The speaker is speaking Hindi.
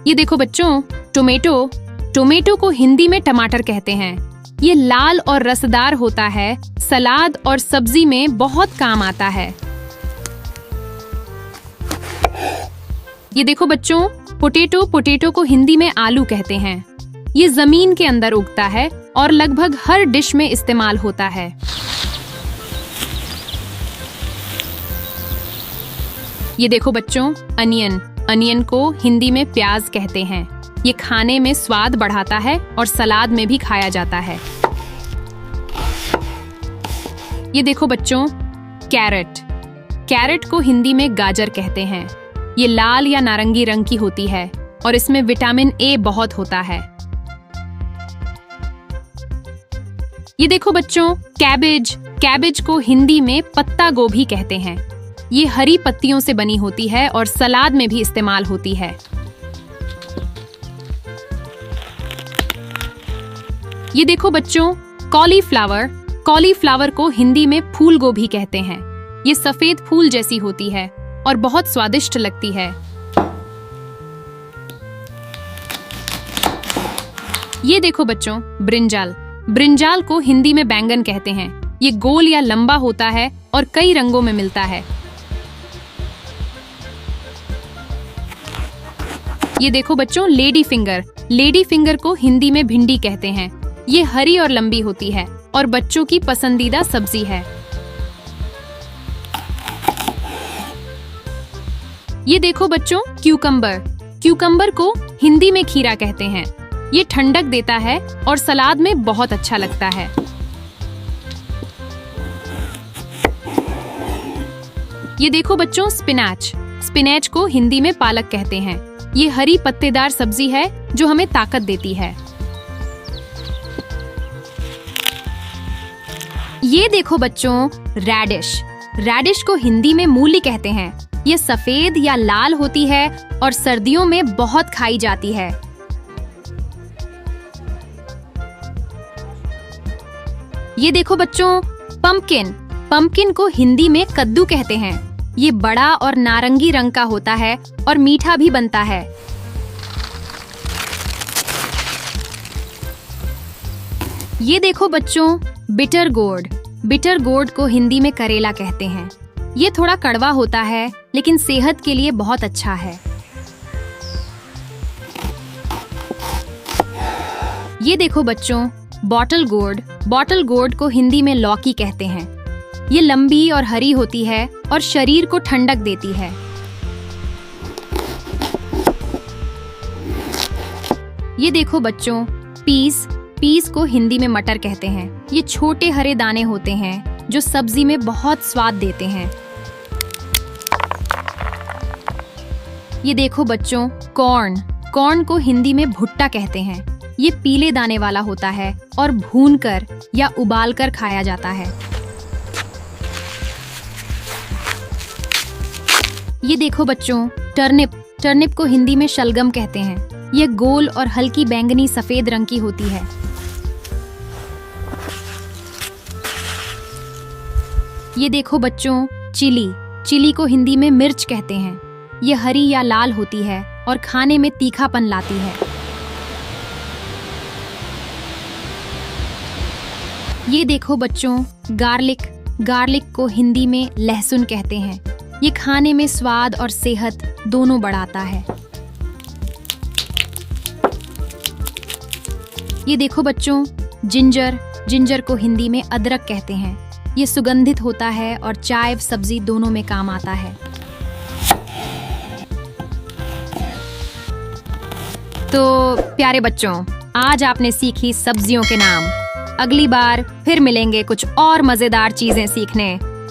ये देखो बच्चों, टोमेटो टोमेटो को हिंदी में टमाटर कहते हैं। ये लाल और रसदार होता है, सलाद और सब्जी में बहुत काम आता है। ये देखो बच्चों, पोटैटो को हिंदी में आलू कहते हैं। ये जमीन के अंदर उगता है और लगभग हर डिश में इस्तेमाल होता है। ये देखो बच्चों, अनियन को हिंदी में प्याज कहते हैं। ये खाने में स्वाद बढ़ाता है और सलाद में भी खाया जाता है। ये देखो बच्चों, कैरेट को हिंदी में गाजर कहते हैं। ये लाल या नारंगी रंग की होती है और इसमें विटामिन ए बहुत होता है। ये देखो बच्चों, कैबेज को हिंदी में पत्ता गोभी कहते हैं। ये हरी पत्तियों से बनी होती है और सलाद में भी इस्तेमाल होती है। ये देखो बच्चों, कॉलीफ्लावर को हिंदी में फूल गोभी कहते हैं। ये सफेद फूल जैसी होती है और बहुत स्वादिष्ट लगती है। ये देखो बच्चों, ब्रिंजाल को हिंदी में बैंगन कहते हैं। ये गोल या लंबा होता है और कई रंगों में मिलता है। ये देखो बच्चों, लेडी फिंगर को हिंदी में भिंडी कहते हैं। ये हरी और लंबी होती है और बच्चों की पसंदीदा सब्जी है। ये देखो बच्चों, क्यूकम्बर को हिंदी में खीरा कहते हैं। ये ठंडक देता है और सलाद में बहुत अच्छा लगता है। ये देखो बच्चों, स्पिनैच को हिंदी में पालक कहते हैं। ये हरी पत्तेदार सब्जी है जो हमें ताकत देती है। ये देखो बच्चों, रैडिश को हिंदी में मूली कहते हैं। ये सफेद या लाल होती है और सर्दियों में बहुत खाई जाती है। ये देखो बच्चों, पंपकिन को हिंदी में कद्दू कहते हैं। ये बड़ा और नारंगी रंग का होता है और मीठा भी बनता है। ये देखो बच्चों, बिटर गोर्ड को हिंदी में करेला कहते हैं। ये थोड़ा कड़वा होता है लेकिन सेहत के लिए बहुत अच्छा है। ये देखो बच्चों, बॉटल गोर्ड को हिंदी में लौकी कहते हैं। ये लंबी और हरी होती है और शरीर को ठंडक देती है। ये देखो बच्चों, पीस को हिंदी में मटर कहते हैं। ये छोटे हरे दाने होते हैं जो सब्जी में बहुत स्वाद देते हैं। ये देखो बच्चों, कॉर्न को हिंदी में भुट्टा कहते हैं। ये पीले दाने वाला होता है और भूनकर या उबालकर खाया जाता है। ये देखो बच्चों, टर्निप को हिंदी में शलगम कहते हैं। ये गोल और हल्की बैंगनी सफेद रंग की होती है। ये देखो बच्चों, चिली को हिंदी में मिर्च कहते हैं। ये हरी या लाल होती है और खाने में तीखापन लाती है। ये देखो बच्चों, गार्लिक को हिंदी में लहसुन कहते हैं। ये खाने में स्वाद और सेहत दोनों बढ़ाता है। ये देखो बच्चों, जिंजर को हिंदी में अदरक कहते हैं। ये सुगंधित होता है और चाय सब्जी दोनों में काम आता है। तो प्यारे बच्चों, आज आपने सीखी सब्जियों के नाम। अगली बार फिर मिलेंगे कुछ और मजेदार चीजें सीखने।